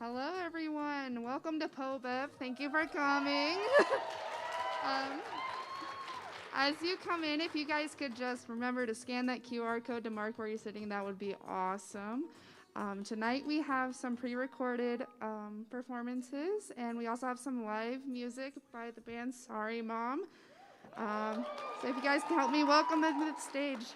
Hello, everyone. Welcome to PoBev. Thank you for coming. As you come in, if you guys could just remember to scan that QR code to mark where you're sitting, that would be awesome. Tonight we have some pre-recorded performances, and we also have some live music by the band Sorry Mom. So if you guys can help me welcome them to the stage.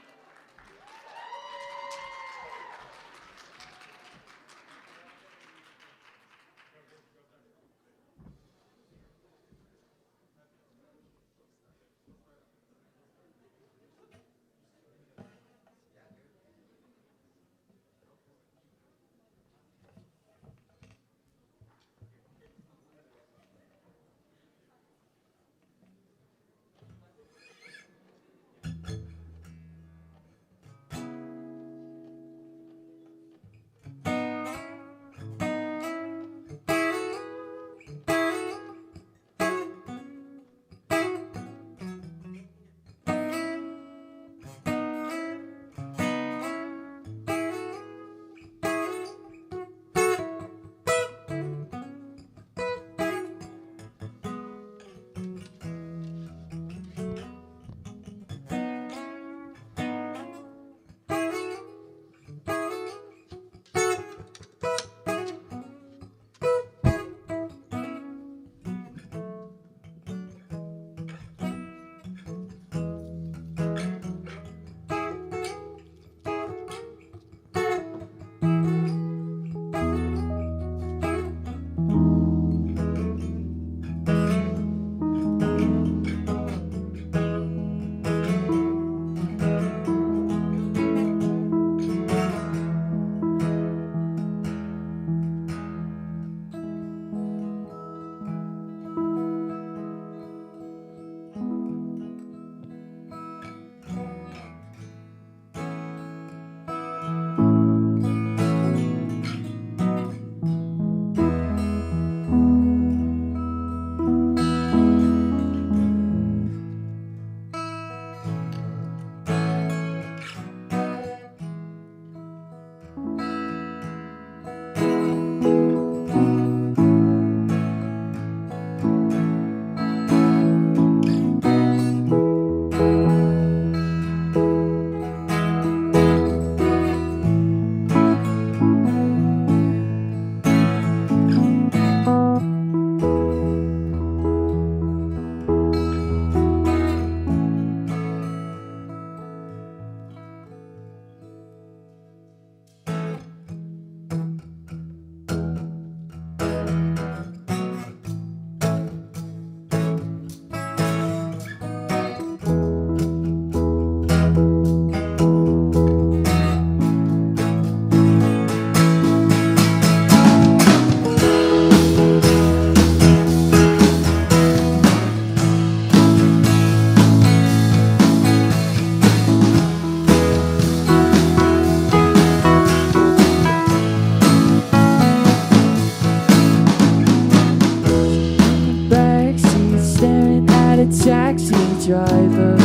Taxi driver,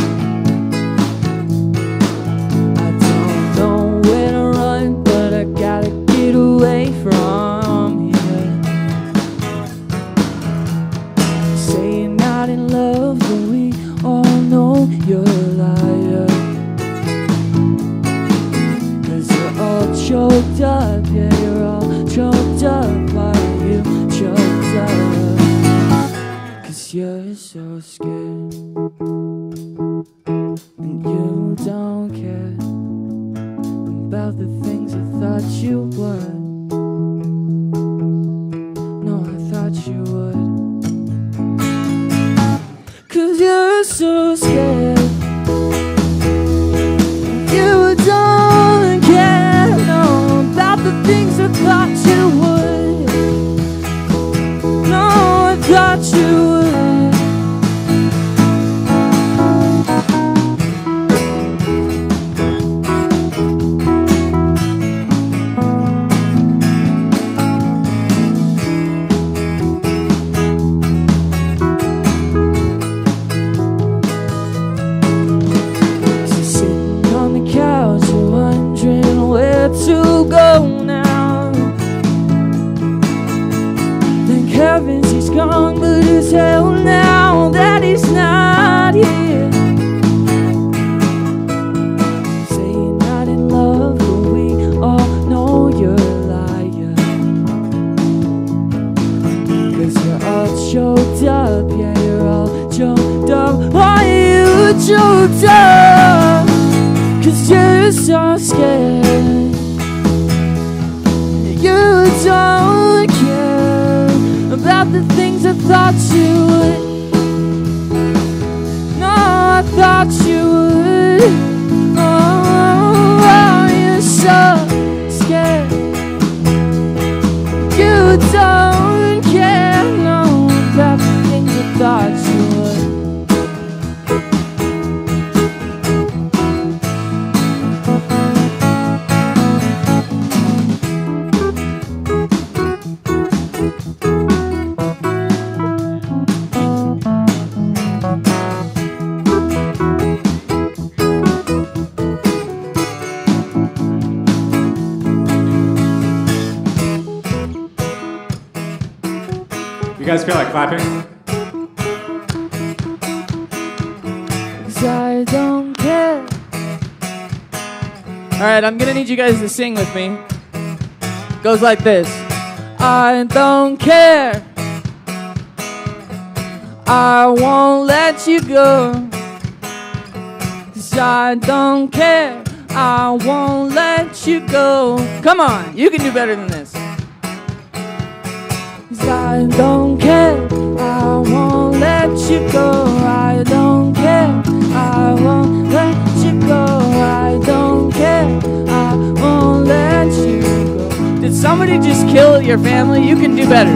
I don't know where to run, but I gotta get away from here. Say you're not in love, but we all know you're a liar. 'Cause you're all choked up, yeah, you're all choked up. Why are you choked up? 'Cause you're so scared, and you don't care about the things I thought you would. No, I thought you would. 'Cause you're so scared, you don't care, no, about the things I thought you would. No, I thought you would. so scared. You don't care about the things I thought you would. No, I thought you would. Oh, you're so scared. You don't care, no, about the things I thought you would. You guys feel like clapping? 'Cause I don't care. Alright, I'm gonna need you guys to sing with me. Goes like this. I don't care. I won't let you go. 'Cause I don't care. I won't let you go. Come on, you can do better than this. 'Cause I don't care. I won't let you go. I don't care. I won't let you go. I don't care. I won't let you go. Did somebody just kill your family? You can do better.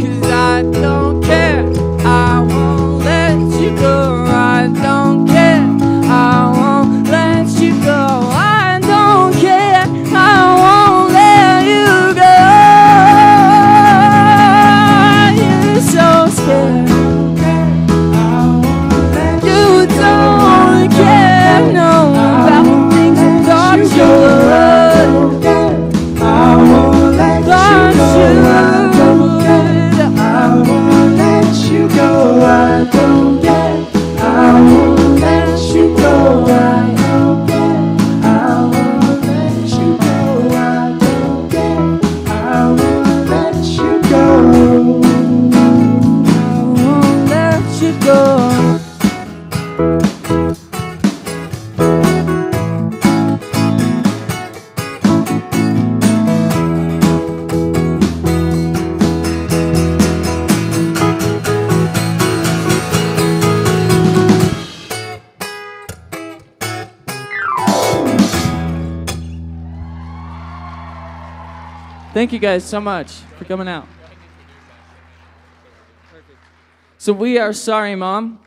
'Cause I don't care. I won't let you go. I don't care. I won't let you go. I don't care. I won't let you go. You're so scared. You don't care, no, about the things I thought you would. I won't let you go. I don't care. I won't let you go. I don't care. I won't let you go. I don't care. I won't let you go. I won't let you go. Thank you guys so much for coming out. So we are Sorry Mom.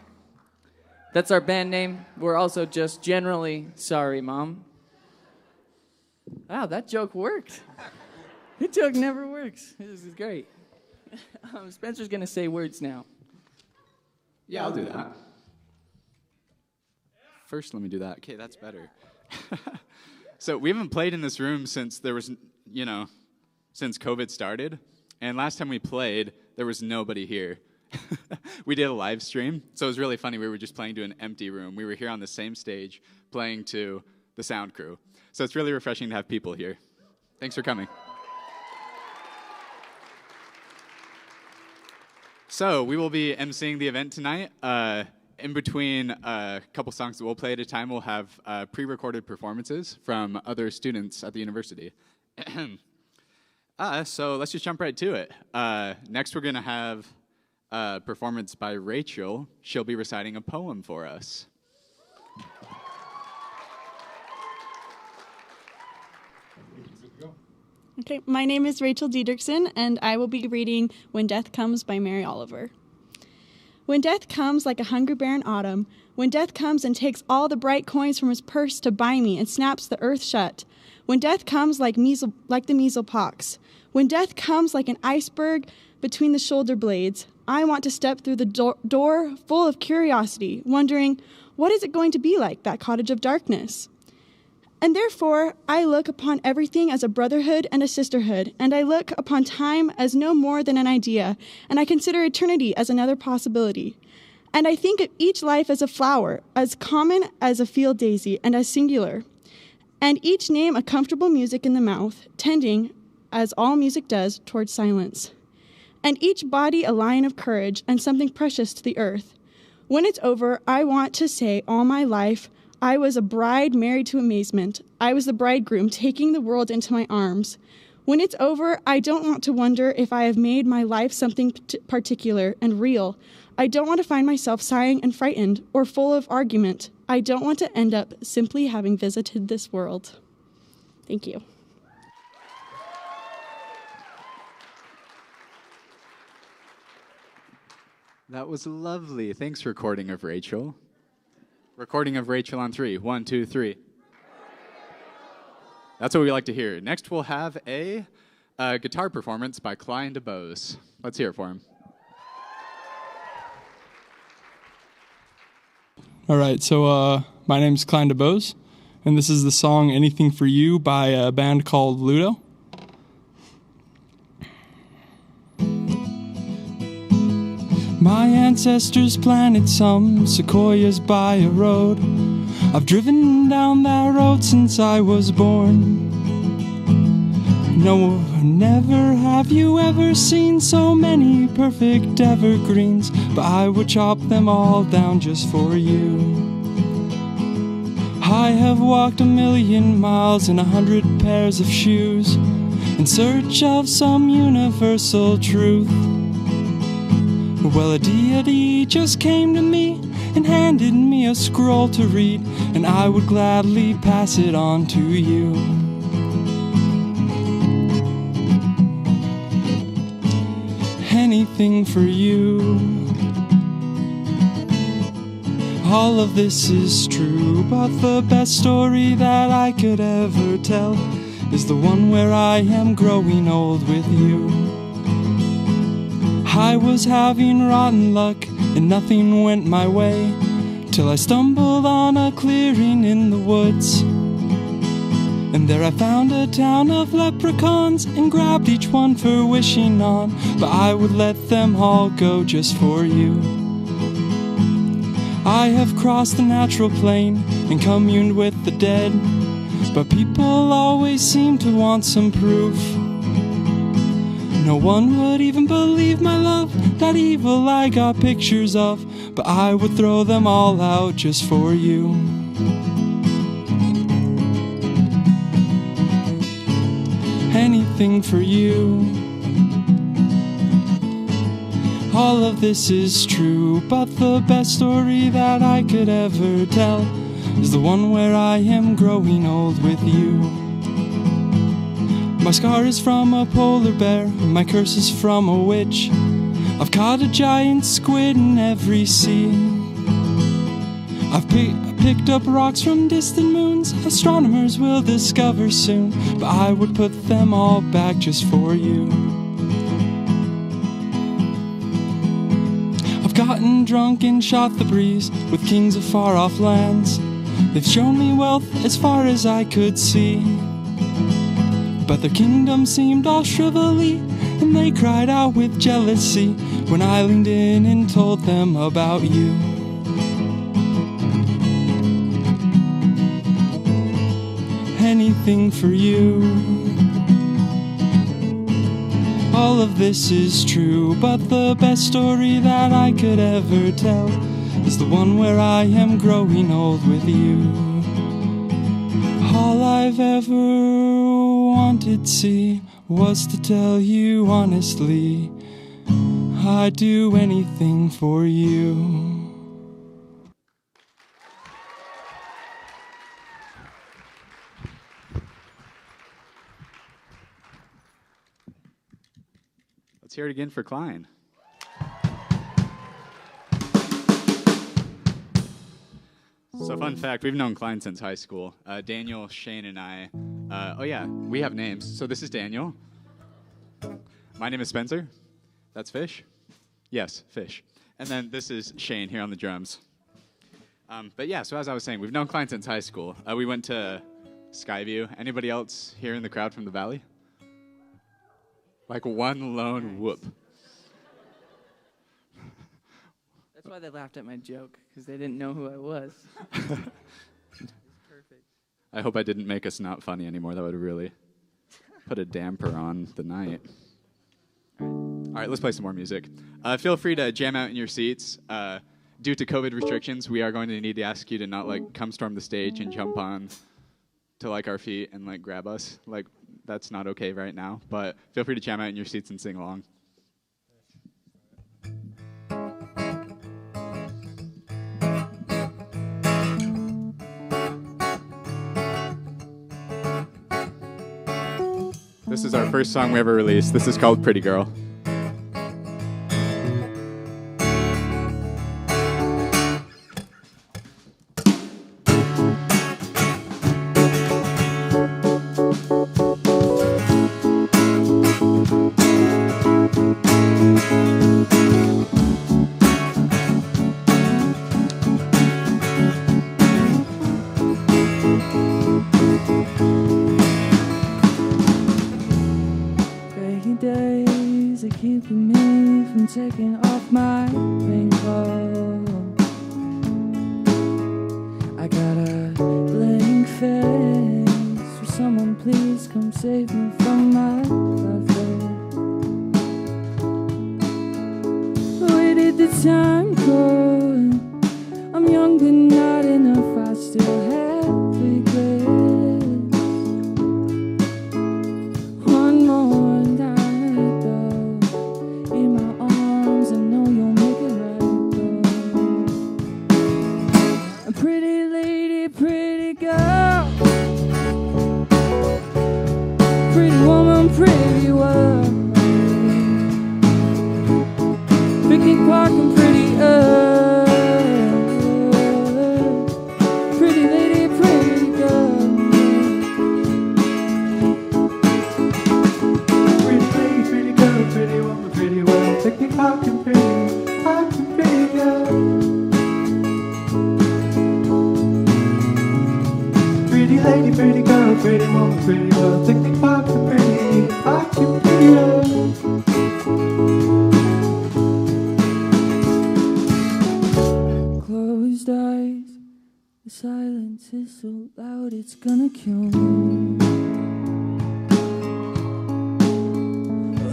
That's our band name. We're also just generally Sorry Mom. Wow, that joke worked. That joke never works. This is great. Spencer's going to say words now. Yeah, I'll do that. First, let me do that. Okay, that's better. So we haven't played in this room since there was, since COVID started. And last time we played, there was nobody here. We did a live stream, so it was really funny. We were just playing to an empty room. We were here on the same stage playing to the sound crew. So it's really refreshing to have people here. Thanks for coming. So we will be emceeing the event tonight. In between a couple songs that we'll play at a time, we'll have pre-recorded performances from other students at the university. So let's just jump right to it. Next, we're going to have a performance by Rachel. She'll be reciting a poem for us. Okay, my name is Rachel Diederiksen, and I will be reading When Death Comes by Mary Oliver. When death comes like a hungry bear in autumn, when death comes and takes all the bright coins from his purse to buy me and snaps the earth shut, when death comes like the measles pox, when death comes like an iceberg between the shoulder blades, I want to step through the door full of curiosity, wondering, what is it going to be like, that cottage of darkness? And therefore, I look upon everything as a brotherhood and a sisterhood, and I look upon time as no more than an idea, and I consider eternity as another possibility. And I think of each life as a flower, as common as a field daisy, and as singular. And each name a comfortable music in the mouth, tending, as all music does, towards silence. And each body a lion of courage, and something precious to the earth. When it's over, I want to say all my life, I was a bride married to amazement. I was the bridegroom taking the world into my arms. When it's over, I don't want to wonder if I have made my life something particular and real. I don't want to find myself sighing and frightened or full of argument. I don't want to end up simply having visited this world. Thank you. That was lovely. Thanks, recording of Rachel. Recording of Rachel on 3. 1, 2, 3. That's what we like to hear. Next, we'll have a guitar performance by Klein DeBose. Let's hear it for him. All right, so my name's Klein DeBose, and this is the song Anything for You by a band called Ludo. My ancestors planted some sequoias by a road. I've driven down that road since I was born. No, never have you ever seen so many perfect evergreens, but I would chop them all down just for you. I have walked 1,000,000 miles in 100 pairs of shoes in search of some universal truth. Well, a deity just came to me and handed me a scroll to read, and I would gladly pass it on to you. Anything for you. All of this is true, but the best story that I could ever tell is the one where I am growing old with you. I was having rotten luck and nothing went my way, till I stumbled on a clearing in the woods. And there I found a town of leprechauns and grabbed each one for wishing on, but I would let them all go just for you. I have crossed the natural plane and communed with the dead, but people always seem to want some proof. No one would even believe my love, that evil I got pictures of, but I would throw them all out just for you. Anything for you. All of this is true, but the best story that I could ever tell is the one where I am growing old with you. My scar is from a polar bear, my curse is from a witch. I've caught a giant squid in every sea. I've picked up rocks from distant moons, astronomers will discover soon, but I would put them all back just for you. I've gotten drunk and shot the breeze with kings of far-off lands. They've shown me wealth as far as I could see, but their kingdom seemed all shrivelly, and they cried out with jealousy when I leaned in and told them about you. Anything for you. All of this is true, but the best story that I could ever tell is the one where I am growing old with you. All I've ever wanted to see was to tell you honestly, I'd do anything for you. Let's hear it again for Klein. So fun fact, we've known Klein since high school. Daniel, Shane, and I. Oh yeah, we have names. So this is Daniel. My name is Spencer. That's Fish. Yes, Fish. And then this is Shane here on the drums. But yeah, so as I was saying, we've known Klein since high school. We went to Skyview. Anybody else here in the crowd from the Valley? Like one lone whoop. That's why they laughed at my joke, because they didn't know who I was. It's perfect. I hope I didn't make us not funny anymore. That would really put a damper on the night. All right, let's play some more music. Feel free to jam out in your seats. due to COVID restrictions, we are going to need to ask you to not like come storm the stage and jump on to like our feet and like grab us. Like that's not okay right now. But feel free to jam out in your seats and sing along. This is our first song we ever released. This is called Pretty Girl. Days are keeping me from taking off my raincoat. I got a blank face. Will someone please come save me from my love? Where did the time go? I'm young but not enough. I still have regrets. One more night though, in my arms, I know you'll make it right though. A pretty lady, pretty girl, pretty woman, pretty world, picnic park and pretty pretty lady, pretty girl. Pretty girl, pretty woman, pretty world, picnic park and pretty girl. Pretty lady, pretty girl, pretty woman, pretty world, picnic park and pretty girl. Closed eyes, the silence is so loud it's gonna kill me.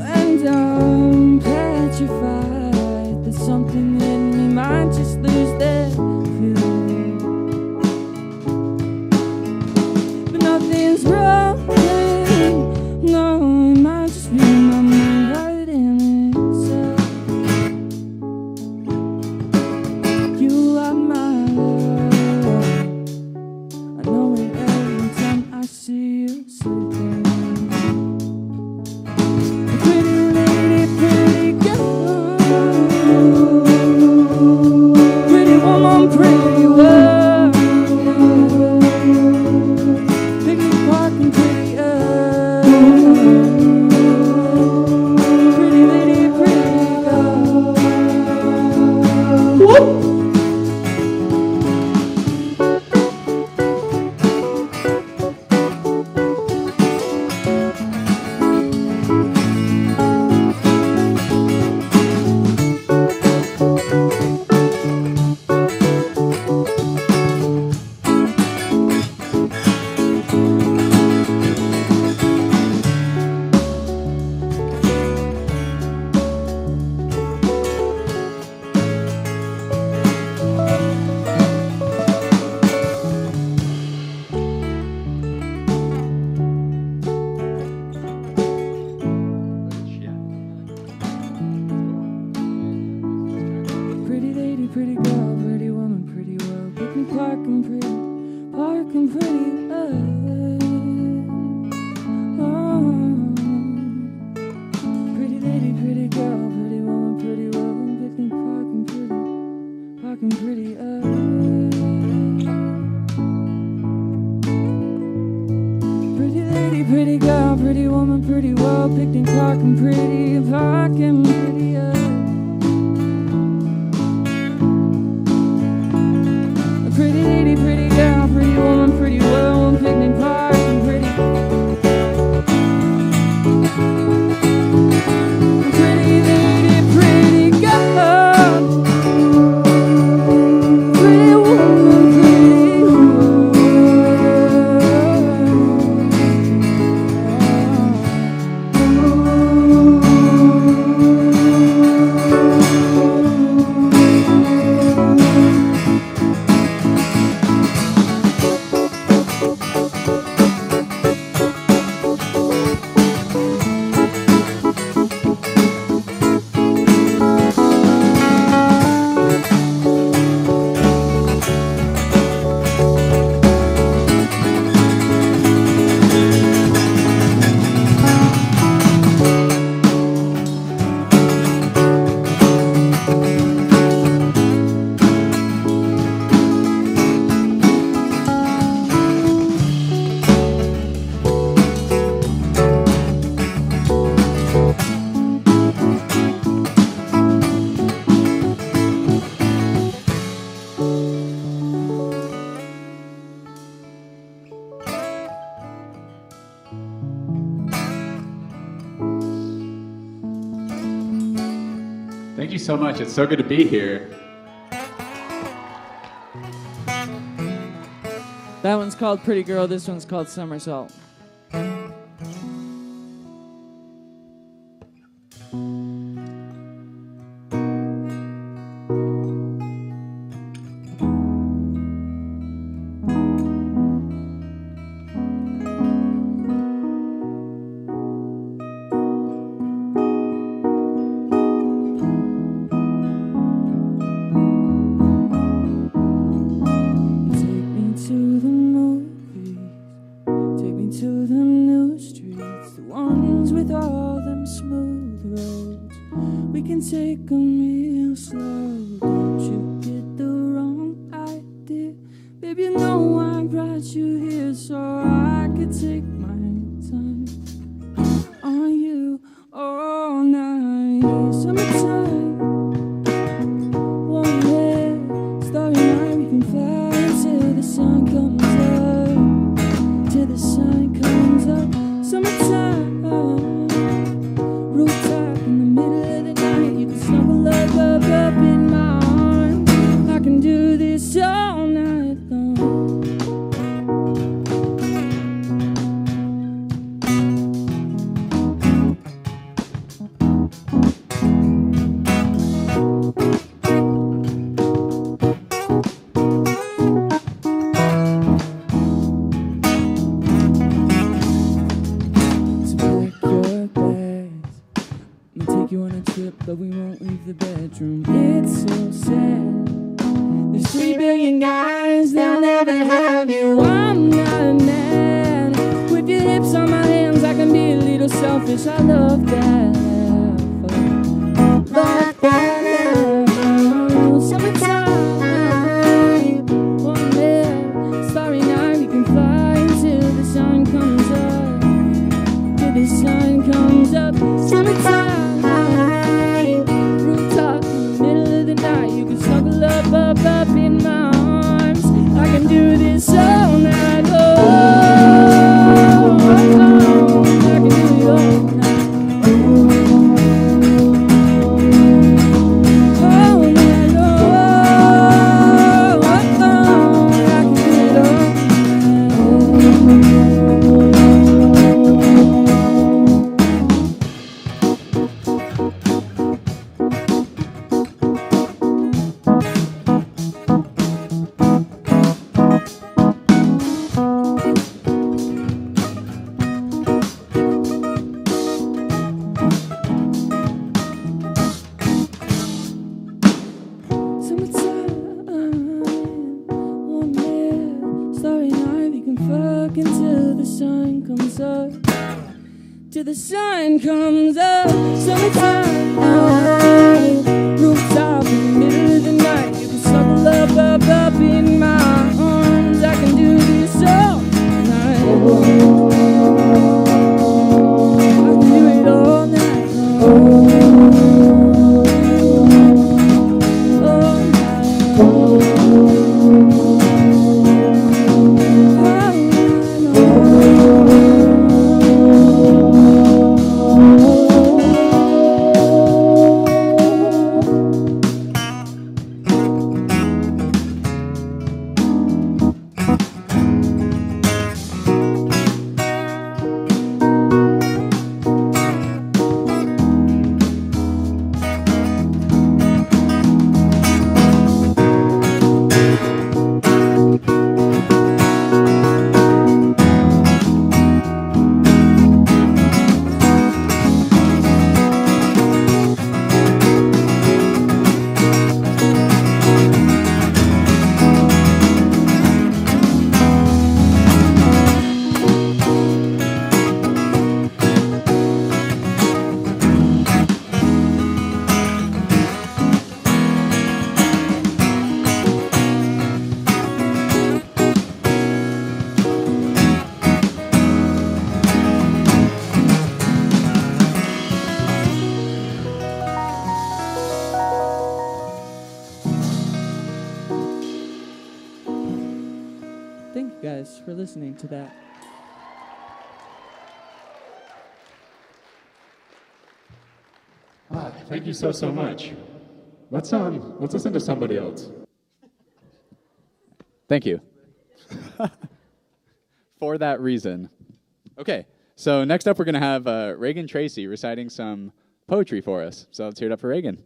And I'm petrified that something in me might just lose that feeling. But nothing's wrong, no, it might just be my mind right in itself. You are my love, I know it every time I see you sleeping. Pretty lady, pretty girl, pretty woman, pretty world, picnic park and pretty pretty lady, pretty girl. Woo! Pretty lady, pretty girl, pretty woman, pretty world, picnic park and pretty pretty lady, pretty girl, pretty woman, pretty world, picnic park and pretty Pretty lady, pretty girl, pretty woman, pretty world, picnic park and pretty Pretty lady, pretty girl, pretty woman, pretty world, picnic park and pretty lady, pretty girl, pretty woman, pretty world. you so much. It's so good to be here. That one's called Pretty Girl. This one's called Somersault. Take 'em real slow. Don't you get the wrong idea. Baby, you know I brought you here so I could take my time on you all night. Summertime, warm air, starry night. We can fly till the sun comes up, till the sun comes up. Summertime, rooftop in the middle of the night. You can snuggle up in my arms. I can do this all night long. So pack your bags. I'ma take you on a trip, but we won't leave the bedroom. It's so sad. There's 3 billion guys, they'll never have you. I'm not a man. With your hips on my hands, I can be a little selfish. I love that. Love that. Summertime, warm air, starry night. We can fly until the sun comes up. Till the sun comes up. Summertime, rooftop in the middle of the night. You can snuggle up in my arms. I can do this all night long. I can do it all night. All night long. I can do it all night. Summertime, warm air, starry night. We can fuck until the sun comes up. Till the sun comes up. Summertime, rooftop in the middle of the night. You can snuggle up in my arms. I can do this all night long. I can do it all night long. All night long. Thank you guys for listening to that. Thank you so much. let's listen to somebody else. Thank you. For that reason. Okay, so next up we're going to have Reagan Tracy reciting some poetry for us. So let's hear it up for Reagan.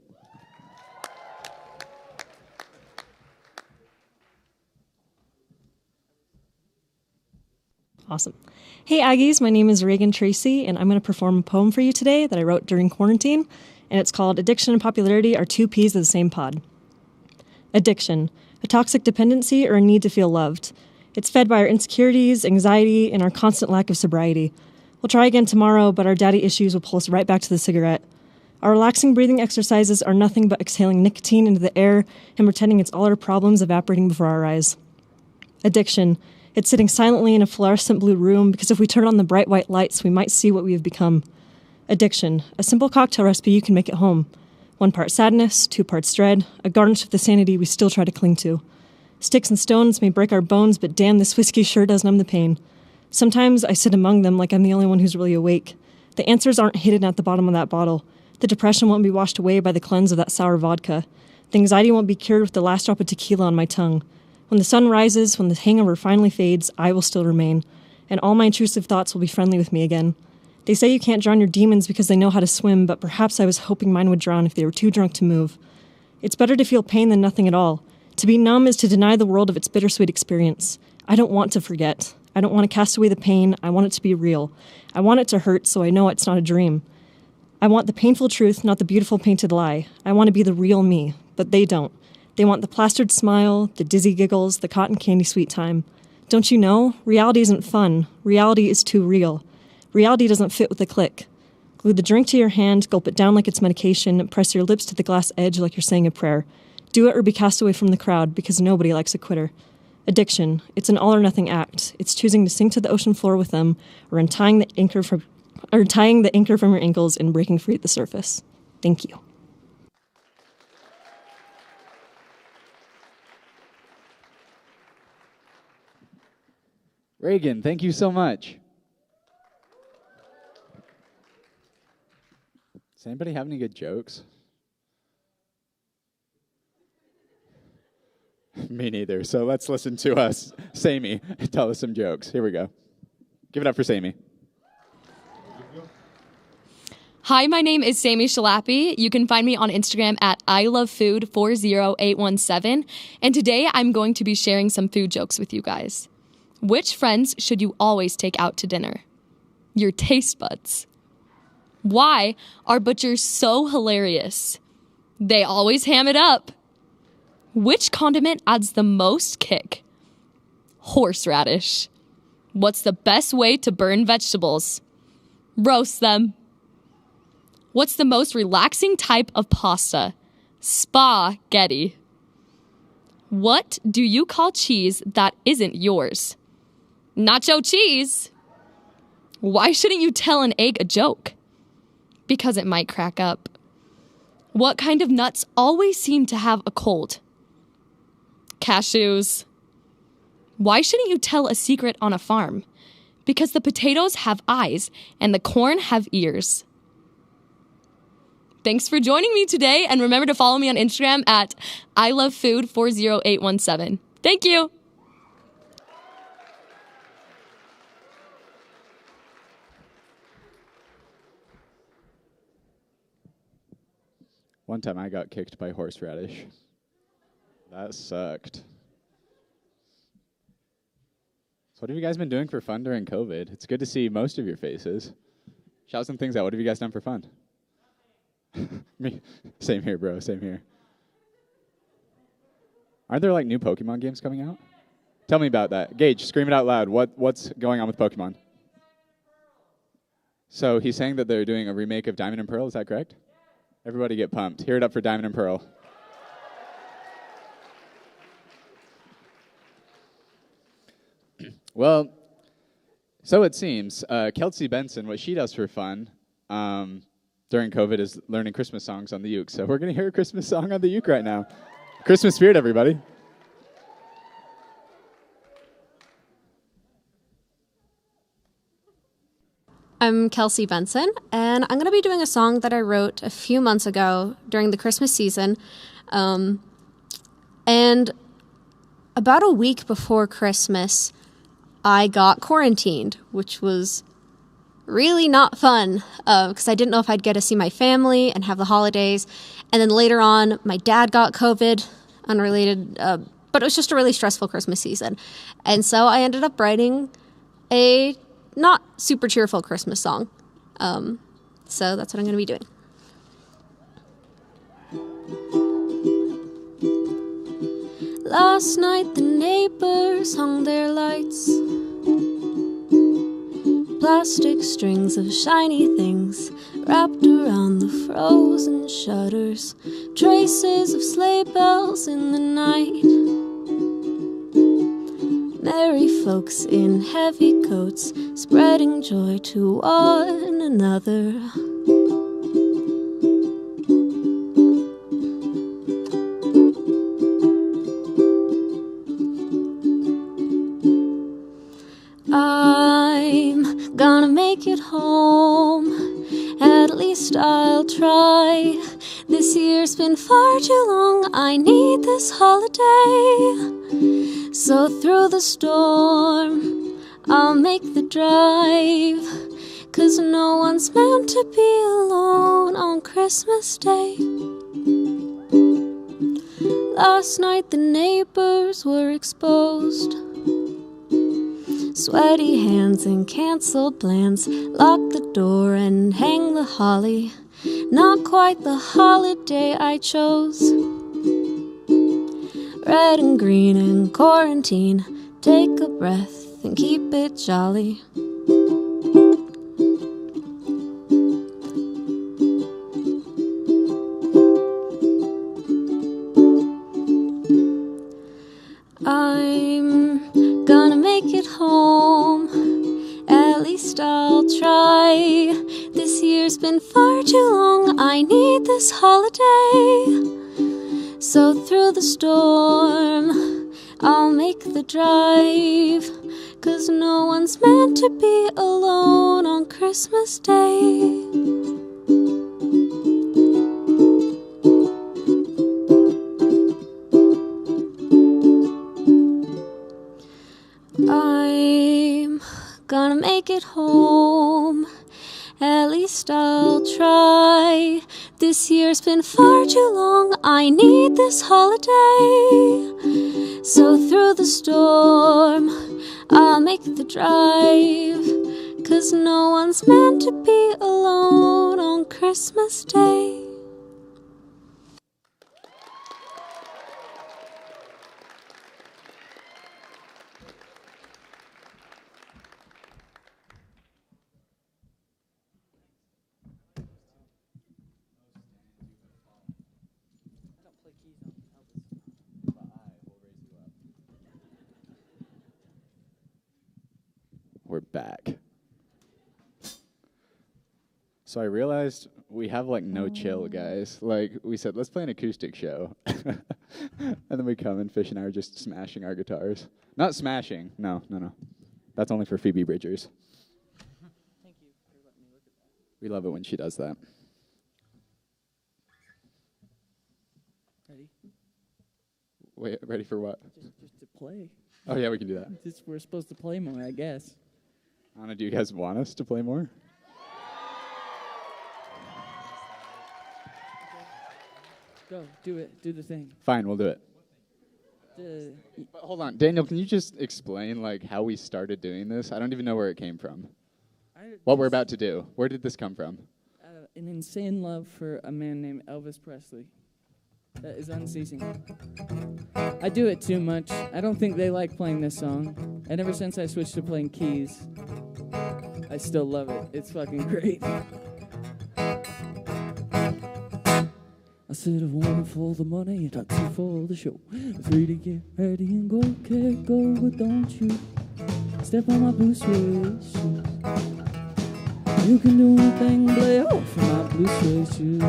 Awesome. Hey Aggies, my name is Reagan Tracy, and I'm going to perform a poem for you today that I wrote during quarantine, and it's called Addiction and Popularity Are Two Peas of the Same Pod. Addiction, a toxic dependency or a need to feel loved. It's fed by our insecurities, anxiety, and our constant lack of sobriety. We'll try again tomorrow, but our daddy issues will pull us right back to the cigarette. Our relaxing breathing exercises are nothing but exhaling nicotine into the air and pretending it's all our problems evaporating before our eyes. Addiction, it's sitting silently in a fluorescent blue room because if we turn on the bright white lights, we might see what we have become. Addiction, a simple cocktail recipe you can make at home. 1 part sadness, 2 parts dread, a garnish of the sanity we still try to cling to. Sticks and stones may break our bones, but damn, this whiskey sure does numb the pain. Sometimes I sit among them like I'm the only one who's really awake. The answers aren't hidden at the bottom of that bottle. The depression won't be washed away by the cleanse of that sour vodka. The anxiety won't be cured with the last drop of tequila on my tongue. When the sun rises, when the hangover finally fades, I will still remain, and all my intrusive thoughts will be friendly with me again. They say you can't drown your demons because they know how to swim, but perhaps I was hoping mine would drown if they were too drunk to move. It's better to feel pain than nothing at all. To be numb is to deny the world of its bittersweet experience. I don't want to forget. I don't want to cast away the pain. I want it to be real. I want it to hurt so I know it's not a dream. I want the painful truth, not the beautiful painted lie. I want to be the real me, but they don't. They want the plastered smile, the dizzy giggles, the cotton candy sweet time. Don't you know? Reality isn't fun. Reality is too real. Reality doesn't fit with a click. Glue the drink to your hand, gulp it down like it's medication, press your lips to the glass edge like you're saying a prayer. Do it or be cast away from the crowd because nobody likes a quitter. Addiction, it's an all or nothing act. It's choosing to sink to the ocean floor with them or untying the anchor from your ankles and breaking free at the surface. Thank you. Reagan, thank you so much. Does anybody have any good jokes? Me neither. So let's listen to Sammy tell us some jokes. Here we go. Give it up for Sammy. Hi, my name is Sammy Shalappy. You can find me on Instagram at ilovefood40817. And today I'm going to be sharing some food jokes with you guys. Which friends should you always take out to dinner? Your taste buds. Why are butchers so hilarious? They always ham it up. Which condiment adds the most kick? Horseradish. What's the best way to burn vegetables? Roast them. What's the most relaxing type of pasta? Spaghetti. What do you call cheese that isn't yours? Nacho cheese. Why shouldn't you tell an egg a joke? Because it might crack up. What kind of nuts always seem to have a cold? Cashews. Why shouldn't you tell a secret on a farm? Because the potatoes have eyes and the corn have ears. Thanks for joining me today, and remember to follow me on Instagram at ilovefood40817. Thank you. One time I got kicked by horseradish. That sucked. So what have you guys been doing for fun during COVID? It's good to see most of your faces. Shout some things out. What have you guys done for fun? Me. Same here, bro. Same here. Aren't there like new Pokemon games coming out? Tell me about that. Gage, scream it out loud. What's going on with Pokemon? So he's saying that they're doing a remake of Diamond and Pearl. Is that correct? Everybody get pumped. Hear it up for Diamond and Pearl. Well, so it seems, Kelsey Benson, what she does for fun during COVID is learning Christmas songs on the uke. So we're going to hear a Christmas song on the uke right now. Christmas spirit, everybody. I'm Kelsey Benson, and I'm going to be doing a song that I wrote a few months ago during the Christmas season. And about a week before Christmas, I got quarantined, which was really not fun because I didn't know if I'd get to see my family and have the holidays. And then later on, my dad got COVID, unrelated, but it was just a really stressful Christmas season. And so I ended up writing a not super cheerful Christmas song. So that's what I'm going to be doing. Last night the neighbors hung their lights, plastic strings of shiny things wrapped around the frozen shutters, traces of sleigh bells in the night. Merry folks in heavy coats, spreading joy to one another. I'm gonna make it home, at least I'll try. This year's been far too long, I need this holiday. So through the storm, I'll make the drive, 'cause no one's meant to be alone on Christmas Day. Last night the neighbors were exposed, sweaty hands and canceled plans. Lock the door and hang the holly, not quite the holiday I chose. Red and green in quarantine, take a breath and keep it jolly. I'm gonna make it home, at least I'll try. This year's been far too long, I need this holiday. So through the storm, I'll make the drive, 'cause no one's meant to be alone on Christmas Day. I'm gonna make it home, at least I'll try. This year's been far too long, I need this holiday. So through the storm, I'll make the drive, 'cause no one's meant to be alone on Christmas Day. We're back. So I realized we have like no chill, guys. Like we said, let's play an acoustic show. And then we come and Fish and I are just smashing our guitars. Not smashing. No. That's only for Phoebe Bridgers. Thank you for letting me look at that. We love it when she does that. Ready? Wait, ready for what? Just to play. Oh yeah, we can do that. We're supposed to play more, I guess. I don't know, do you guys want us to play more? Go, do it. Do the thing. Fine, we'll do it. But Hold on, Daniel, can you just explain like how we started doing this? I don't even know where it came from. What we're about to do. Where did this come from? An insane love for a man named Elvis Presley. That is unceasing. I do it too much. I don't think they like playing this song. And ever since I switched to playing keys, I still love it. It's fucking great. I said I want it for the money, a taxi for the show. 3 to get ready and go, can't go, but don't you step on my blue suede shoes. You can do anything, play off for my blue suede shoes.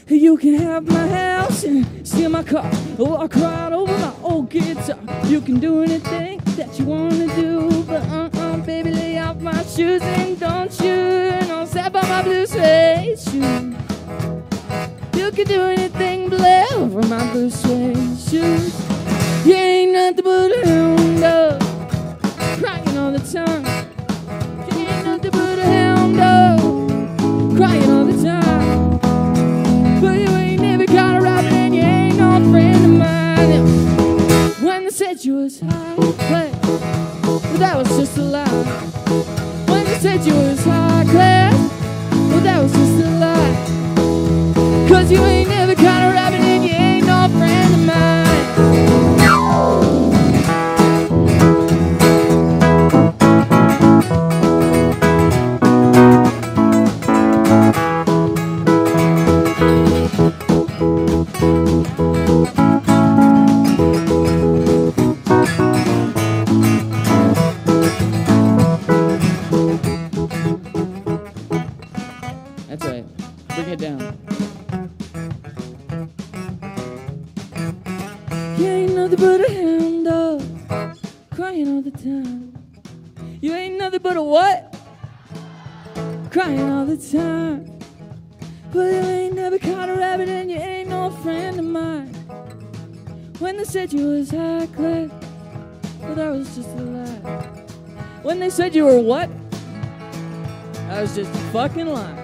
You can have my house and steal my car, walk right over my old guitar. You can do anything that you want to do, but baby, lay off my shoes and don't you don't step on my blue suede shoes. You can do anything below for my blue suede shoes. You ain't nothing but a hound dog, crying all the time. You ain't nothing but a hound dog, crying all the time. But you ain't never caught a rabbit and you ain't no friend of mine. When they said you was high class, but that was just a lie. When they said you was high class, but that was just a lie. 'Cause you ain't never caught a rabbit and you ain't no friend of mine. That's right. Bring it down. You ain't nothing but a hound dog, crying all the time. You ain't nothing but a what? Crying all the time. But you ain't never caught a rabbit and you ain't no friend of mine. When they said you was high class, well, that was just a lie. When they said you were what? That was just a fucking lie.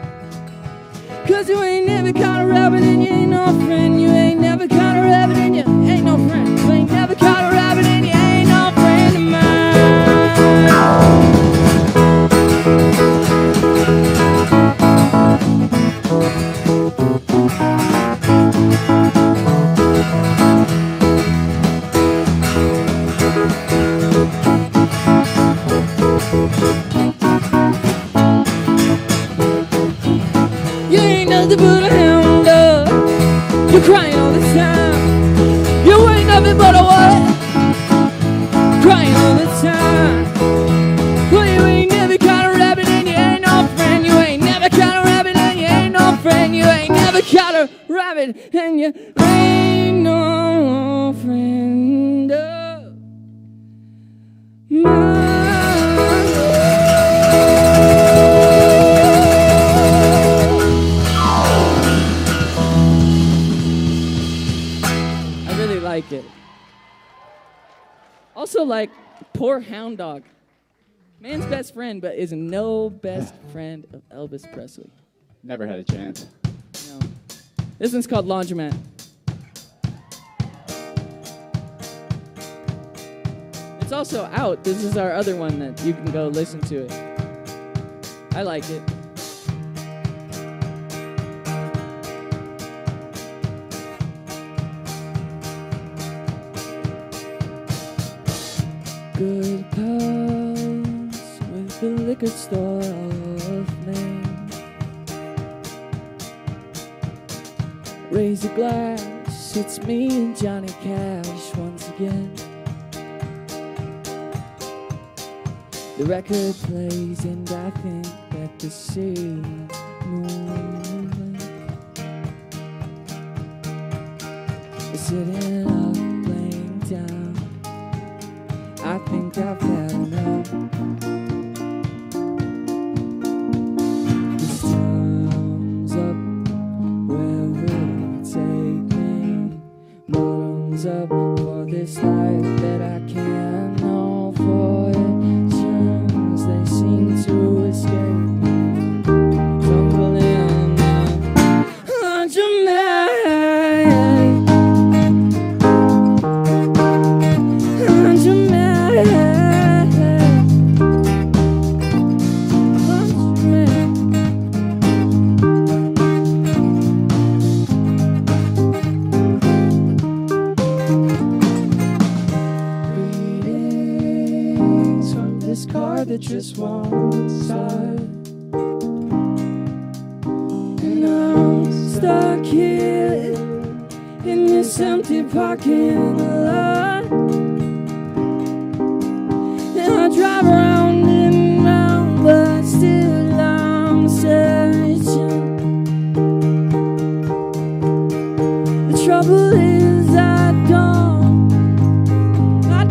'Cause you ain't never caught a rabbit and you ain't no friend. You ain't never caught a rabbit and you ain't no friend. You ain't never caught a rabbit and you ain't no friend of mine. You ain't nothing but a hound dog, you're crying all the time. You ain't nothing but a what? Crying all the time. Well, you ain't never caught a rabbit and you ain't no friend. You ain't never caught a rabbit and you ain't no friend. You ain't never caught a rabbit and you ain't no friend of mine. Like it. Also, like, poor hound dog. Man's best friend, but is no best friend of Elvis Presley. Never had a chance. No. This one's called Laundromat. It's also out. This is our other one that you can go listen to it. I like it. Good pals with the liquor store of Maine. Raise a glass, it's me and Johnny Cash once again. The record plays and I think that the sea moving. Sitting up, laying down, I think I've had enough. This time's up, where will it take me? Bottoms up for this life that I can't know for it. Germs, they seem to escape me. Tumbling on your mind. That just won't start, and I'm stuck here in this empty parking lot, and I drive around and round, but still I'm searching. The trouble is I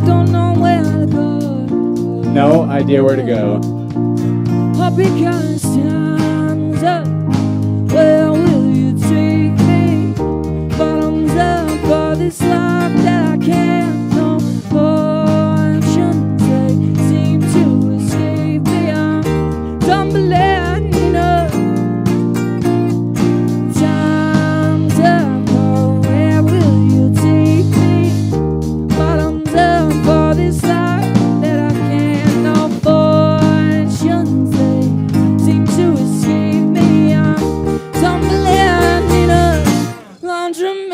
don't know where to go. No idea where to go. because time's up. Where will you take me? Bottoms up for this life that I can't know. Fortunes, they seem to escape me. I'm tumbling up. Time's up, oh, where will you take me? Bottoms up for this life that I can't know. Fortunes, they seem to escape me. I'm tumbling in a laundromat.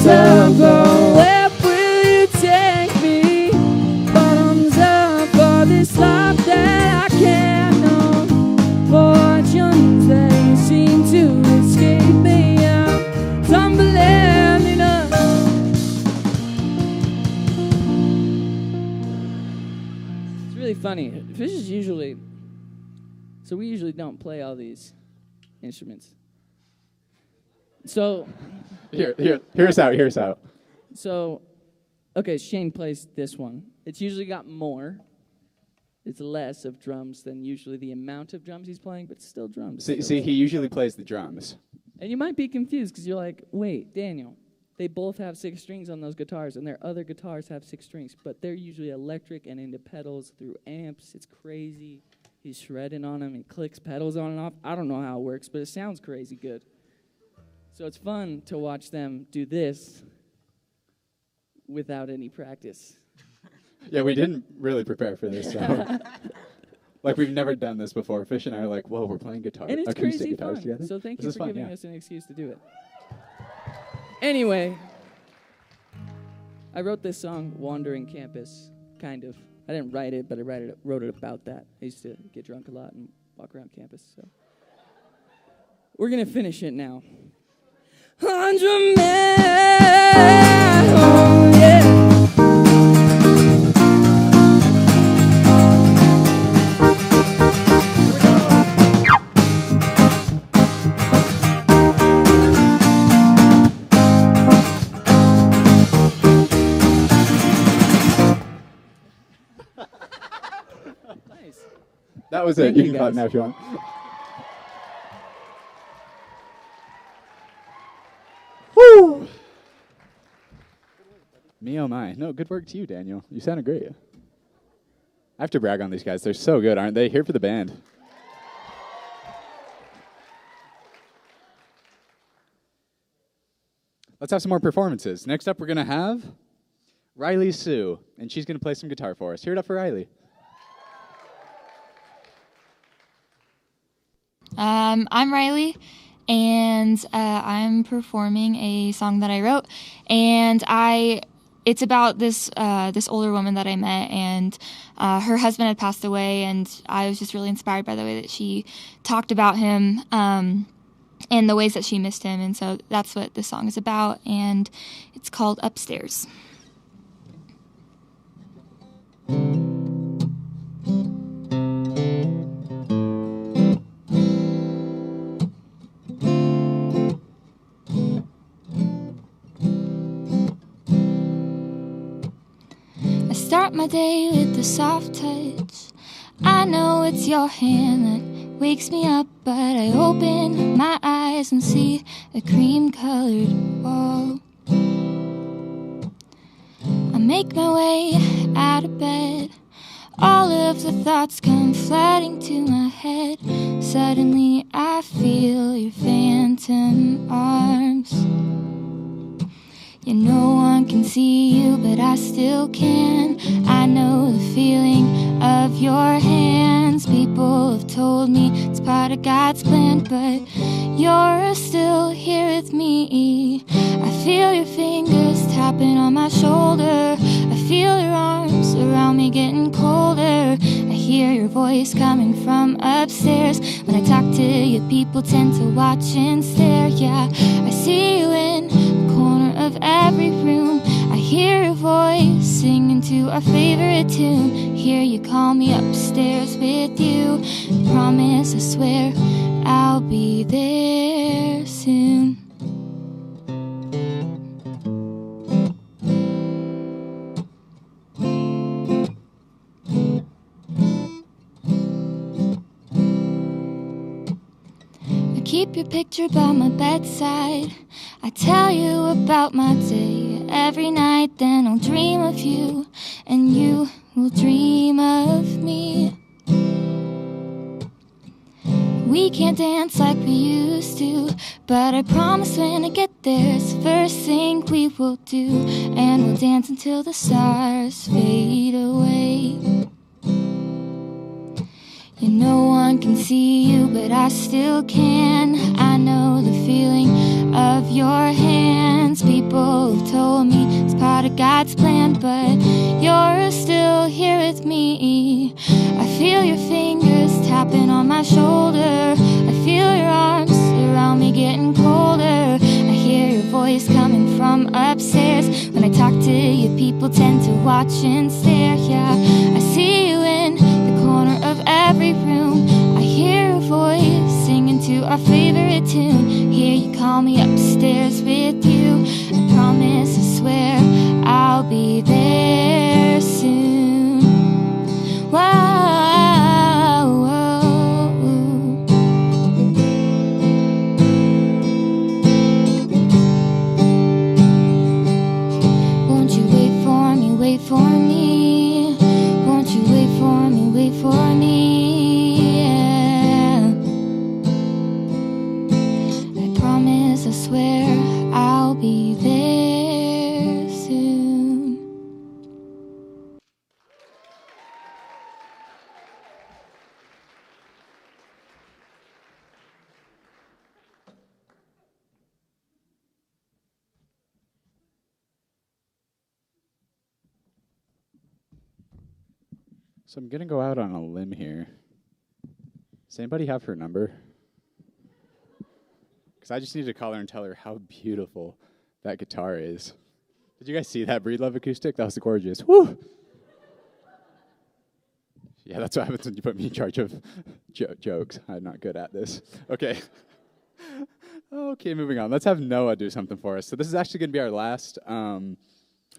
Time's up, oh, where will you take me? Bottoms up for this life that I can't know. Fortunes, they seem to escape me. I'm tumbling in a. It's really funny. Fish is usually. So we usually don't play all these instruments. So. Hear us out. So, okay, Shane plays this one. It's usually got more. It's less of drums than usually the amount of drums he's playing, but still drums. See, he usually plays the drums. And you might be confused because you're like, wait, Daniel, they both have 6 strings on those guitars, and their other guitars have 6 strings, but they're usually electric and into pedals through amps. It's crazy. He's shredding on them. He clicks pedals on and off. I don't know how it works, but it sounds crazy good. So it's fun to watch them do this without any practice. Yeah, we didn't really prepare for this. So. Like, we've never done this before. Fish and I are like, whoa, we're playing guitar, And it's acoustic crazy guitars fun. together. So thank This you is for fun, giving yeah. us an excuse to do it. Anyway, I wrote this song, Wandering Campus, kind of. I didn't write it, but I wrote it about that. I used to get drunk a lot and walk around campus. So we're going to finish it now. 100 men, oh yeah. Nice. That was it. You can clap now if you want. Woo! Me oh my. No, good work to you, Daniel. You sounded great. I have to brag on these guys. They're so good, aren't they? Here for the band. Let's have some more performances. Next up, we're going to have Riley Sue, and she's going to play some guitar for us. Hear it up for Riley. I'm Riley, and I'm performing a song that I wrote, and it's about this older woman that I met, and her husband had passed away, and I was just really inspired by the way that she talked about him, and the ways that she missed him, and so that's what this song is about, and it's called Upstairs. Start my day with a soft touch. I know it's your hand that wakes me up, but I open my eyes and see a cream-colored wall. I make my way out of bed. All of the thoughts come flooding to my head. Suddenly I feel your phantom arms. Yeah, no one can see you, but I still can. I know the feeling of your hands. People have told me it's part of God's plan, but you're still here with me. I feel your fingers tapping on my shoulder. I feel your arms around me getting colder. I hear your voice coming from upstairs. When I talk to you, people tend to watch and stare. Yeah, I see you in the corner of every room. I hear your voice singing to our favorite tune. Hear you call me upstairs with you. I promise, I swear, I'll be there soon. I keep your picture by my bedside. I tell you about my day every night. Then I'll dream of you, and you will dream of me. We can't dance like we used to, but I promise when I get there, it's the first thing we will do. And we'll dance until the stars fade away. You know one can see you, but I still can. I know the feeling of your hands. People have told me it's part of God's plan, but you're still here with me. I feel your fingers tapping on my shoulder. I feel your arms around me getting colder. I hear your voice coming from upstairs. When I talk to you, people tend to watch and stare. Yeah, I see you in the corner of every room. I hear your voice singing to our favorite tune. Hear you call me upstairs with you. I promise, I swear, I'll be there soon. Whoa. Won't you wait for me, wait for me? Won't you wait for me, wait for me? Yeah. I promise, I swear, I'll be there soon. So I'm gonna go out on a limb here. Does anybody have her number? Because I just need to call her and tell her how beautiful that guitar is. Did you guys see that Breed Love acoustic? That was gorgeous. Woo! Yeah, that's what happens when you put me in charge of jokes. I'm not good at this. Okay. Okay, moving on. Let's have Noah do something for us. So this is actually going to be our last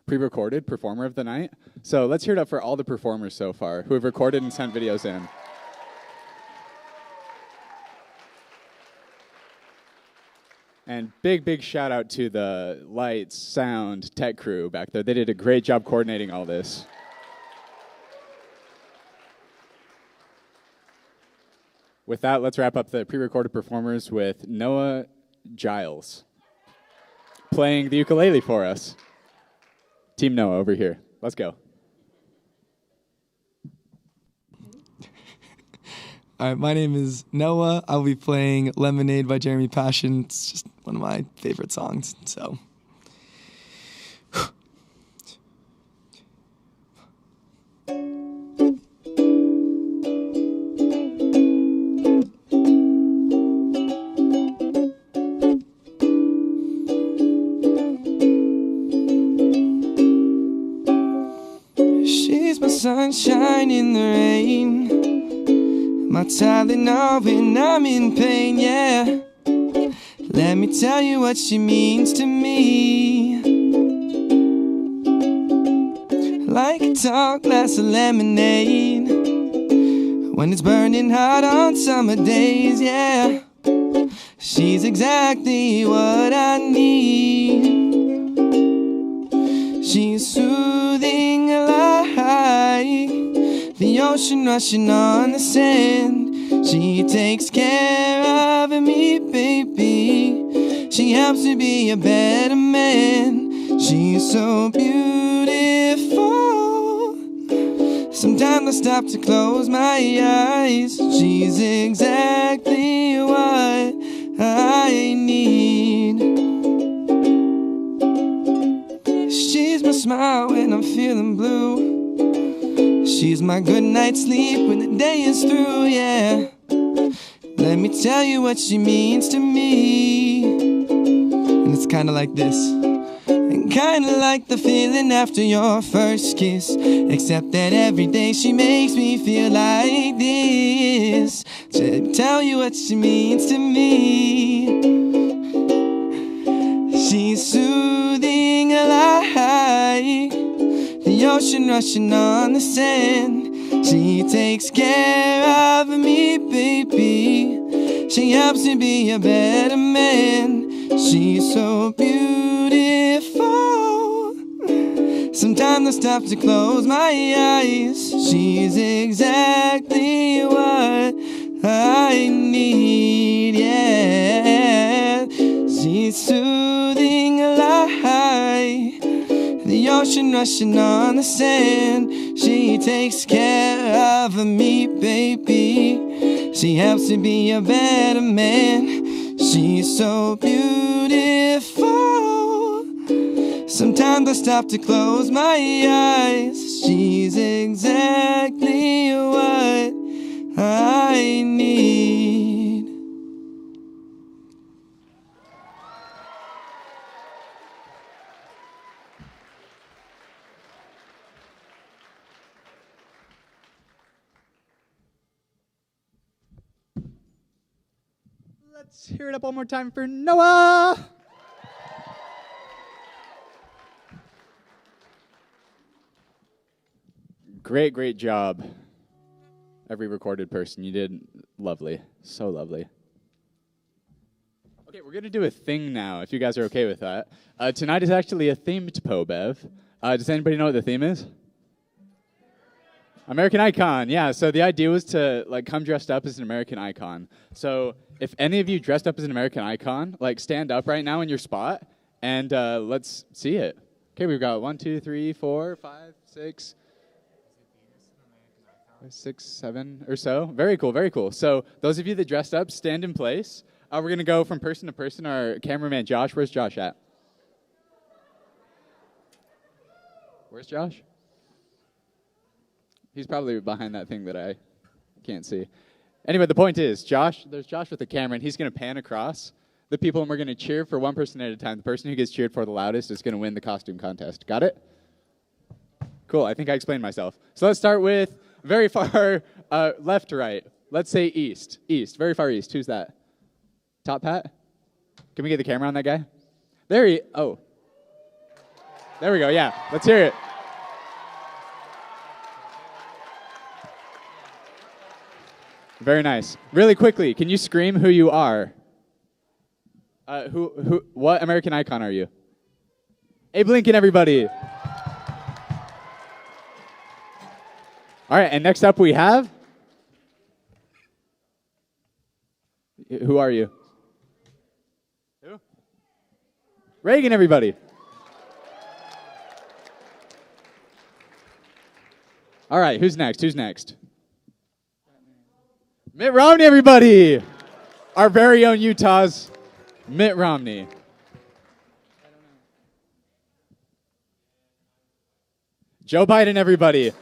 pre-recorded performer of the night. So let's hear it up for all the performers so far who have recorded and sent videos in. And big shout out to the lights, sound, tech crew back there. They did a great job coordinating all this. With that, let's wrap up the pre-recorded performers with Noah Giles playing the ukulele for us. Team Noah over here. Let's go. All right, my name is Noah. I'll be playing Lemonade by Jeremy Passion. It's just one of my favorite songs, so. She's my sunshine in the rain, my Tylenol when I'm in pain, yeah. Let me tell you what she means to me. Like a tall glass of lemonade when it's burning hot on summer days, yeah. She's exactly what I need. She's soothing like the ocean rushing on the sand. She takes care of me, baby. She helps me be a better man. She's so beautiful. Sometimes I stop to close my eyes. She's exactly what I need. She's my smile when I'm feeling blue. She's my good night's sleep when the day is through, yeah. Let me tell you what she means to me. And it's kinda like this. And kinda like the feeling after your first kiss, except that every day she makes me feel like this. To tell you what she means to me. She's soothing like the ocean rushing on the sand. She takes care of me, baby. She helps me be a better man. She's so beautiful. Sometimes I stop to close my eyes. She's exactly what I need, yeah. She's soothing like the ocean rushing on the sand. She takes care of me, baby. She helps me be a better man. She's so beautiful. Sometimes I stop to close my eyes. She's exactly what I need. Let's hear it up one more time for Noah. Great job. Every recorded person, you did lovely. So lovely. Okay, we're going to do a thing now, if you guys are okay with that. Tonight is actually a themed PoBev. Does anybody know what the theme is? American Icon, yeah. So the idea was to come dressed up as an American icon. So if any of you dressed up as an American icon, stand up right now in your spot, and let's see it. Okay, we've got 1, 2, 3, 4, 5, 6... 6, 7 or so. Very cool, very cool. So those of you that dressed up, stand in place. We're going to go from person to person. Our cameraman, Josh, where's Josh at? Where's Josh? He's probably behind that thing that I can't see. Anyway, the point is, there's Josh with the camera, and he's going to pan across the people, and we're going to cheer for one person at a time. The person who gets cheered for the loudest is going to win the costume contest. Got it? Cool, I think I explained myself. So let's start with very far left to right. Let's say east. East, very far east. Who's that? Top hat? Can we get the camera on that guy? There we go, yeah. Let's hear it. Very nice. Really quickly, can you scream who you are? What American icon are you? Abe Lincoln, everybody. All right, and next up we have... Who are you? Who? Reagan, everybody. All right, who's next? Mitt Romney, everybody. Our very own Utah's Mitt Romney. Joe Biden, everybody.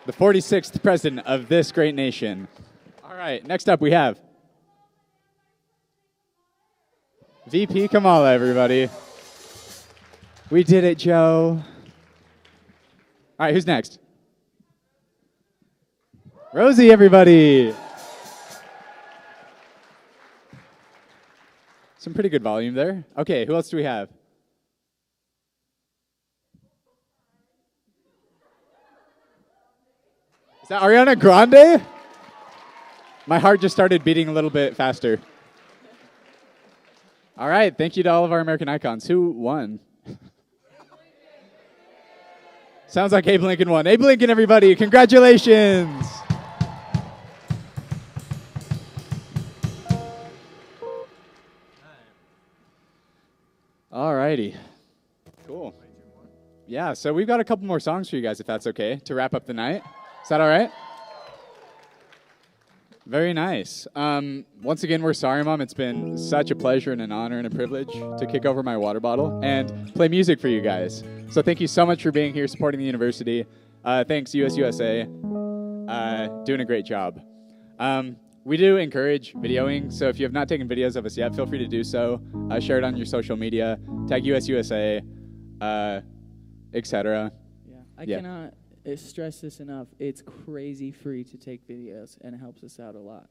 The 46th president of this great nation. All right, next up we have VP Kamala, everybody. We did it, Joe. All right, who's next? Rosie, everybody. Some pretty good volume there. Okay, who else do we have? Is that Ariana Grande? My heart just started beating a little bit faster. All right, thank you to all of our American icons. Who won? Sounds like Abe Lincoln won. Abe Lincoln, everybody, congratulations. All righty. Cool. Yeah, so we've got a couple more songs for you guys, if that's okay, to wrap up the night. Is that all right? Very nice. Once again, we're sorry, Mom. It's been such a pleasure and an honor and a privilege to kick over my water bottle and play music for you guys. So thank you so much for being here, supporting the university. Thanks, USUSA. Doing a great job. We do encourage videoing, so if you have not taken videos of us yet, feel free to do so. Share it on your social media, tag USUSA, etc. I cannot stress this enough. It's crazy free to take videos, and it helps us out a lot.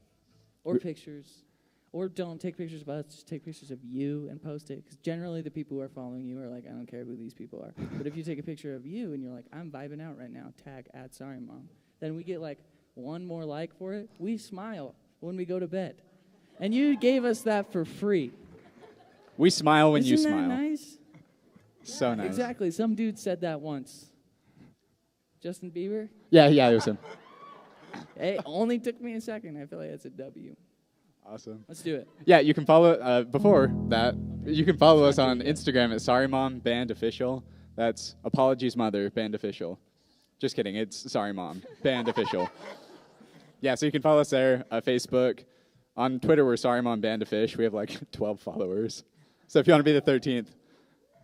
Or pictures. Or don't take pictures of us, just take pictures of you and post it. Because generally the people who are following you are like, I don't care who these people are. But if you take a picture of you and you're like, I'm vibing out right now, tag @SorryMom. Then we get like one more like for it. We smile when we go to bed. And you gave us that for free. We smile when you Isn't smile. that nice? So nice. Exactly. Some dude said that once. Justin Bieber? Yeah, it was him. It only took me a second. I feel like that's a W. Awesome. Let's do it. Yeah, you can follow, before that, you can follow us on Instagram at Sorry Mom Band Official. That's Apologies Mother Band Official. Just kidding, it's Sorry Mom Band Official. Yeah, so you can follow us there, Facebook. On Twitter, we're Sorry Mom Band Offish. We have like 12 followers. So if you want to be the 13th,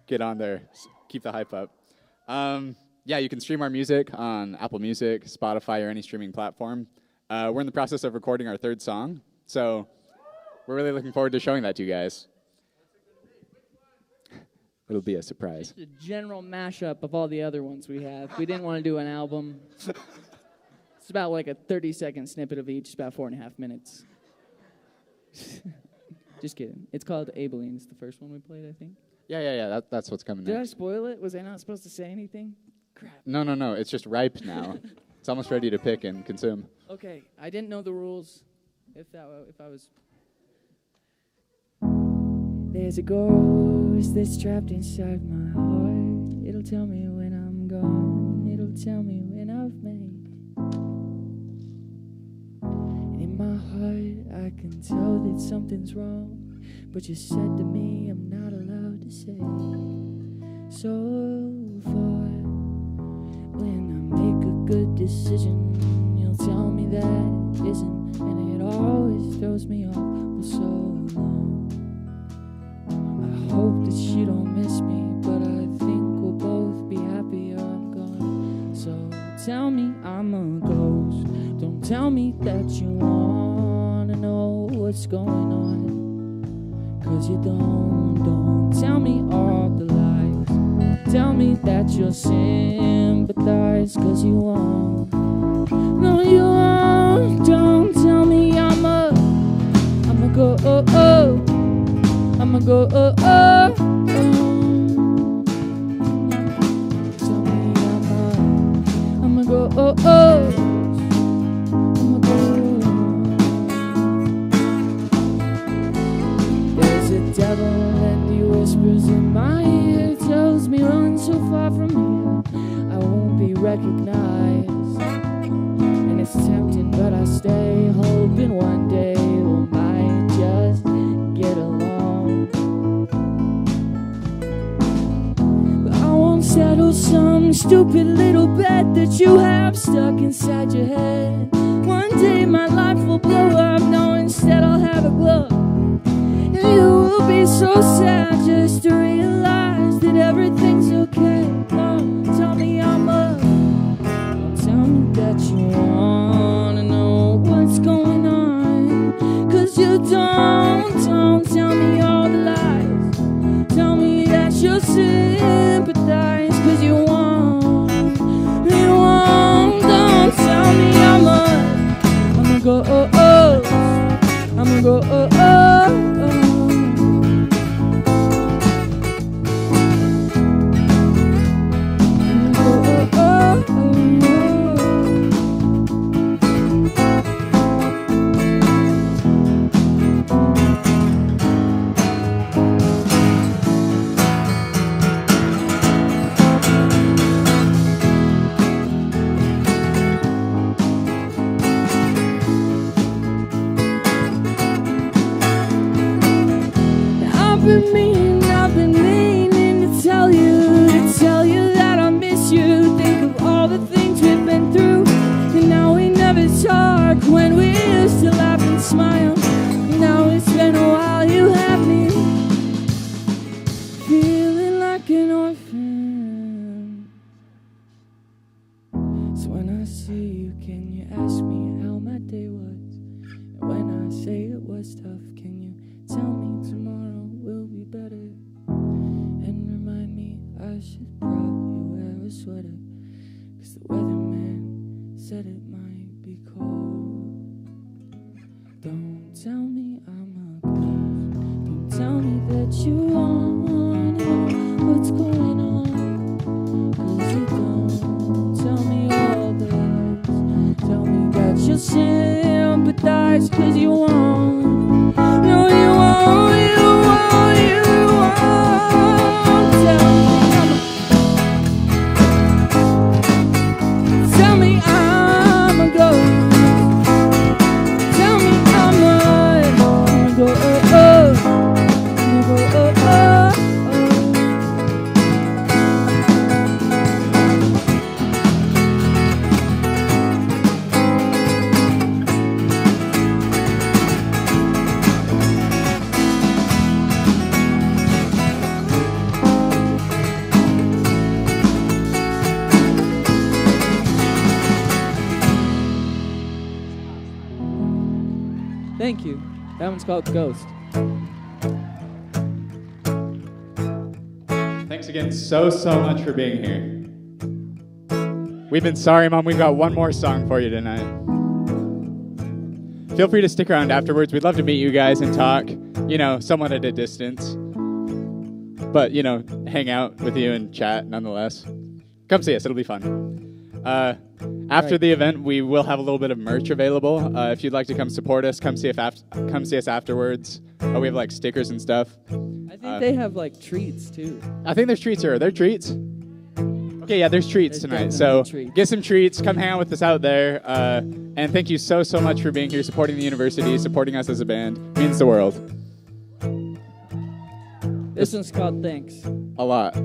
get on there. Keep the hype up. Yeah, you can stream our music on Apple Music, Spotify, or any streaming platform. We're in the process of recording our 3rd song, so we're really looking forward to showing that to you guys. It'll be a surprise. Just a general mashup of all the other ones we have. We didn't want to do an album. It's about like a 30-second snippet of each, about 4.5 minutes. Just kidding. It's called Abilene. It's the first one we played, I think. Yeah. That's what's coming Did I next. spoil it? Was I not supposed to say anything? Crap. No. It's just ripe now. It's almost ready to pick and consume. Okay, I didn't know the rules. If I was... There's a ghost that's trapped inside my heart. It'll tell me when I'm gone. It'll tell me when I've made. And in my heart, I can tell that something's wrong. But you said to me, I'm not allowed to say. So far, when I make a good decision, you'll tell me that it isn't. And it always throws me off for so long. I hope that you don't miss me, but I think we'll both be happier I'm gone. So tell me I'm a ghost. Don't tell me that you wanna know what's going on. Cause you don't tell me all the lies. Tell me that you'll sympathize, cause you won't. No, you won't. Don't tell me I'm a go, I'ma go, Tell me I'ma go, I'ma go. There's a devil and he whispers in my ear, tells me run so far from here, I won't be recognized. And it's tempting, but I stay hoping one day we might just get along. But I won't settle some stupid little bet that you have stuck inside your head. One day my life will blow up, no, instead I'll have a glow. And you will be so sad just to realize that everything's okay. Don't tell me I'm a... Don't tell me that you wanna know what's going on. Cause you don't tell me all the lies. Tell me that you'll sympathize, cause you won't. You won't. Don't tell me I'ma go, I'ma go, 'Cause when I see you, can you ask me how my day was? And when I say it was tough, can you tell me tomorrow will be better? And remind me I should probably wear a sweater, 'cause the weatherman said it might be cold. Don't tell me I'm a ghost. Don't tell me that you want to know what's going on, 'cause you don't. Tell me all the lies. Tell me that you'll sympathize, 'cause you won't. No, you won't, you won't, you won't. Tell me I'm a ghost. Tell me I'm a ghost. Thank you. That one's called Ghost. Thanks again so much for being here. We've been sorry, Mom. We've got one more song for you tonight. Feel free to stick around afterwards. We'd love to meet you guys and talk, somewhat at a distance. But, hang out with you and chat nonetheless. Come see us. It'll be fun. After the event, we will have a little bit of merch available. If you'd like to come support us, come see us afterwards. We have stickers and stuff. I think they have treats too. I think there's treats here. Are there treats? Okay, yeah, there's treats tonight. So get some treats. Come hang out with us out there. And thank you so much for being here, supporting the university, supporting us as a band. It means the world. This one's called Thanks. A lot.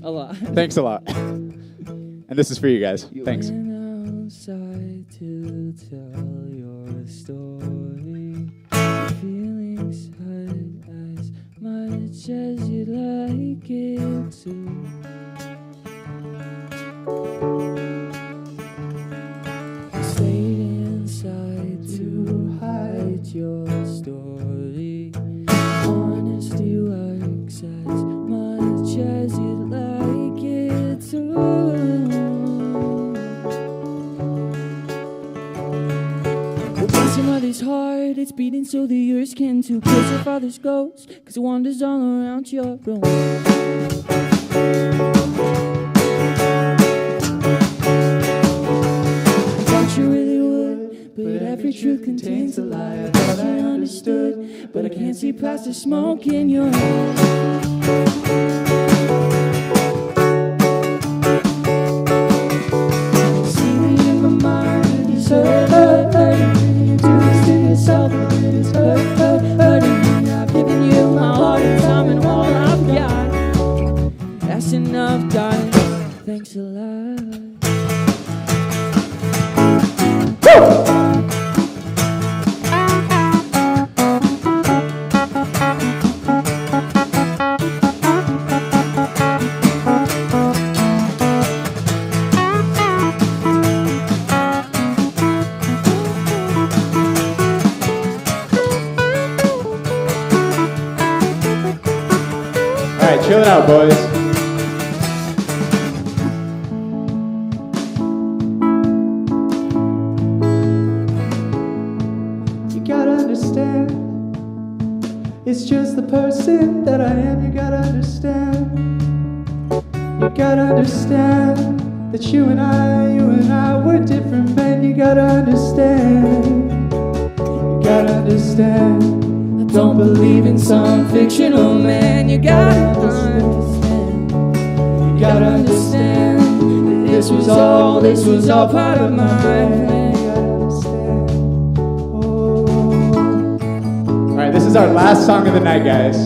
A lot. Thanks a lot. And this is for you guys. Thanks. Went outside to tell your story. Your feelings hurt as much as you'd like it to. You stayed inside to hide your story. Honesty works as much as you'd like it to. Your mother's heart, it's beating so the yours can too. Kiss your father's ghost, 'cause it wanders all around your room. I thought you really would, but every truth contains a lie. I thought I understood, but I can't see past the smoke in your eyes. See me in my mind, it's hurting. It's hurting me. I've given you my heart and time and all I've got. That's enough, darling. Thanks a lot. Chill it out, boys. You gotta understand, it's just the person that I am. You gotta understand. You gotta understand that you and I were different men. You gotta understand. You gotta understand. Don't believe in some fictional man. You gotta understand. You gotta understand that this was all part of my plan. You gotta understand. Alright, this is our last song of the night, guys.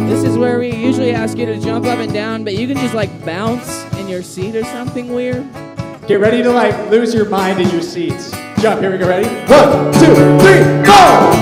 This is where we usually ask you to jump up and down, but you can just bounce in your seat or something weird. Get ready to lose your mind in your seats. Jump, here we go, ready? 1, 2, 3, go!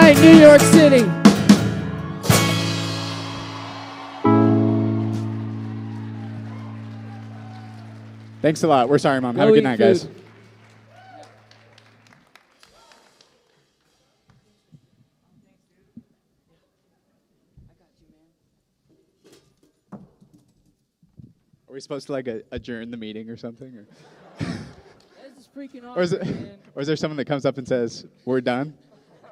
night, New York City. Thanks a lot. We're sorry, Mom. Have Go a good eat night, guys. food. Are we supposed to like adjourn the meeting or something? Or? This is freaking Or is, awesome, it, man. or is there someone that comes up and says, we're done?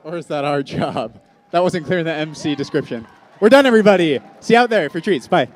Or is that our job? That wasn't clear in the MC description. We're done, everybody. See you out there for treats. Bye.